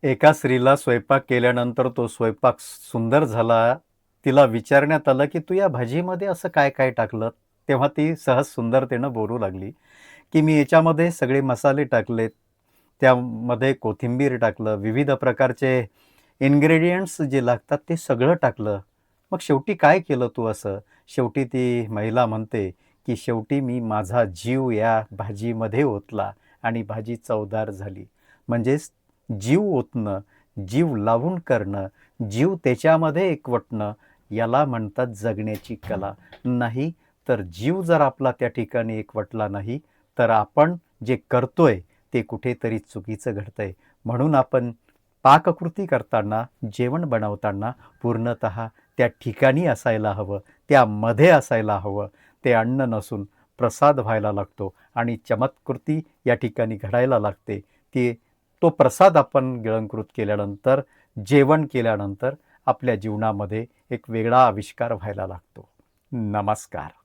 एका स्त्रीला स्वयंपाक केल्यानंतर तो स्वयंपाक सुंदर झाला. तिला विचारण्यात आलं, की "तू या भाजीमध्ये असं काय-काय टाकलं?" तेव्हा ती सहज सुंदरतेनं बोलू लागली, की "मी याच्यामध्ये सगळे मसाले टाकलेत, त्यामध्ये कोथिंबीर टाकलं, विविध प्रकारचे इन्ग्रेडियंट्स जे लागतात ते सगळं टाकलं. मग शेवटी काय केलं तू असं?" शेवटी ती महिला म्हणते, की "शेवटी मी माझा जीव या भाजीमध्ये ओतला आणि भाजी चवदार झाली." म्हणजेच जीव ओतणं, जीव लावून करणं, जीव त्याच्यामध्ये एकवटणं, याला म्हणतात जगण्याची कला. नाही तर जीव जर आपला त्या ठिकाणी एकवटला नाही, तर आपण जे करतोय ते कुठेतरी चुकीचं घडतंय. म्हणून आपण पाककृती करताना, जेवण बनवताना पूर्णतः त्या ठिकाणी असायला हवं, त्यामध्ये असायला हवं. ते अन्न नसून प्रसाद व्हायला लागतो आणि चमत्कृती या ठिकाणी घडायला लागते. ती तो प्रसाद आपण गिळंकृत केल्यानंतर, जेवण केल्यानंतर आपल्या जीवनामध्ये एक वेगळा आविष्कार व्हायला लागतो. नमस्कार.